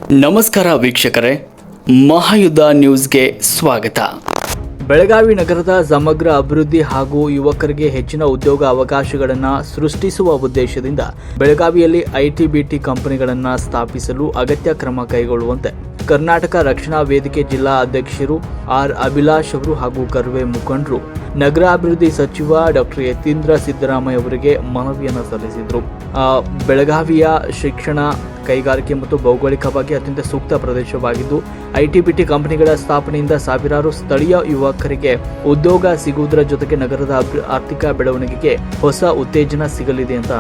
ನಮಸ್ಕಾರ ವೀಕ್ಷಕರೇ, ಮಹಾಯುದ್ಧ ನ್ಯೂಸ್ಗೆ ಸ್ವಾಗತ. ಬೆಳಗಾವಿ ನಗರದ ಸಮಗ್ರ ಅಭಿವೃದ್ಧಿ ಹಾಗೂ ಯುವಕರಿಗೆ ಹೆಚ್ಚಿನ ಉದ್ಯೋಗ ಅವಕಾಶಗಳನ್ನು ಸೃಷ್ಟಿಸುವ ಉದ್ದೇಶದಿಂದ ಬೆಳಗಾವಿಯಲ್ಲಿ ಐಟಿ-ಬಿಟಿ ಕಂಪನಿಗಳನ್ನು ಸ್ಥಾಪಿಸಲು ಅಗತ್ಯ ಕ್ರಮ ಕೈಗೊಳ್ಳುವಂತೆ ಕರ್ನಾಟಕ ರಕ್ಷಣಾ ವೇದಿಕೆ ಜಿಲ್ಲಾ ಅಧ್ಯಕ್ಷರು ಆರ್ ಅಭಿಲಾಷ್ ಅವರು ಹಾಗೂ ಕರ್ವೆ ಮುಖಂಡರು ನಗರಾಭಿವೃದ್ಧಿ ಸಚಿವ ಡಾಕ್ಟರ್ ಯತೀಂದ್ರ ಸಿದ್ದರಾಮಯ್ಯ ಅವರಿಗೆ ಮನವಿಯನ್ನು ಸಲ್ಲಿಸಿದರು. ಬೆಳಗಾವಿಯ ಶಿಕ್ಷಣ, ಕೈಗಾರಿಕೆ ಮತ್ತು ಭೌಗೋಳಿಕವಾಗಿ ಅತ್ಯಂತ ಸೂಕ್ತ ಪ್ರದೇಶವಾಗಿದ್ದು ಐಟಿ-ಬಿಟಿ ಕಂಪನಿಗಳ ಸ್ಥಾಪನೆಯಿಂದ ಸಾವಿರಾರು ಸ್ಥಳೀಯ ಯುವಕರಿಗೆ ಉದ್ಯೋಗ ಸಿಗುವುದರ ಜೊತೆಗೆ ನಗರದ ಆರ್ಥಿಕ ಬೆಳವಣಿಗೆಗೆ ಹೊಸ ಉತ್ತೇಜನ ಸಿಗಲಿದೆ ಅಂತ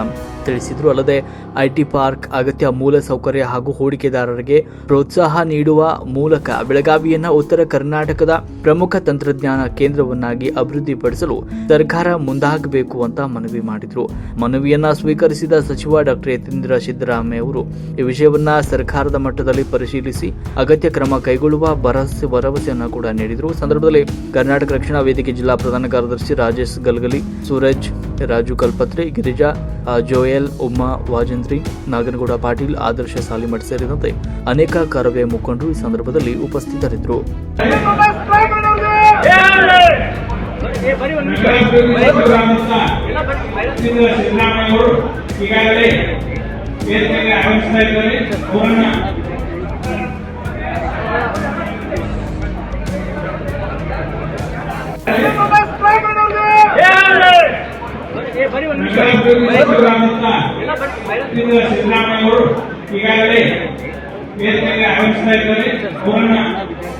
ತಿಳಿಸಿದರು. ಅಲ್ಲದೆ ಐಟಿ ಪಾರ್ಕ್, ಅಗತ್ಯ ಮೂಲ ಸೌಕರ್ಯ ಹಾಗೂ ಹೂಡಿಕೆದಾರರಿಗೆ ಪ್ರೋತ್ಸಾಹ ನೀಡುವ ಮೂಲಕ ಬೆಳಗಾವಿಯನ್ನು ಉತ್ತರ ಕರ್ನಾಟಕದ ಪ್ರಮುಖ ತಂತ್ರಜ್ಞಾನ ಕೇಂದ್ರವನ್ನಾಗಿ ಅಭಿವೃದ್ಧಿಪಡಿಸಲು ಸರ್ಕಾರ ಮುಂದಾಗಬೇಕು ಅಂತ ಮನವಿ ಮಾಡಿದರು. ಮನವಿಯನ್ನ ಸ್ವೀಕರಿಸಿದ ಸಚಿವ ಡಾಕ್ಟರ್ ಯತೀಂದ್ರ ಸಿದ್ದರಾಮಯ್ಯ ಅವರು ಈ ವಿಷಯವನ್ನ ಸರ್ಕಾರದ ಮಟ್ಟದಲ್ಲಿ ಪರಿಶೀಲಿಸಿ ಅಗತ್ಯ ಕ್ರಮ ಕೈಗೊಳ್ಳುವ ಭರವಸೆಯನ್ನು ಕೂಡ ನೀಡಿದರು. ಸಂದರ್ಭದಲ್ಲಿ ಕರ್ನಾಟಕ ರಕ್ಷಣಾ ವೇದಿಕೆ ಜಿಲ್ಲಾ ಪ್ರಧಾನ ಕಾರ್ಯದರ್ಶಿ ರಾಜೇಶ್ ಗಲಗಲಿ, ಸೂರಜ್, ರಾಜು ಕಲ್ಪತ್ರೆ, ಗಿರಿಜಾ, ಜೋಯಲ್, ಉಮ್ಮಾ ವಾಜೇಂದ್ರಿ, ನಾಗನಗೌಡ ಪಾಟೀಲ್, ಆದರ್ಶ ಸಾಲಿಮಠ್ ಸೇರಿದಂತೆ ಅನೇಕ ಕರವೇ ಮುಖಂಡರು ಈ ಸಂದರ್ಭದಲ್ಲಿ ಉಪಸ್ಥಿತರಿದ್ದರು. ಸಿದ್ದರಾಮಯ್ಯ ಅವರು ಈಗಾಗಲೇ ವೇದಿಕೆಗೆ ಆಗಮಿಸ್ತಾ ಇದ್ದಾರೆ.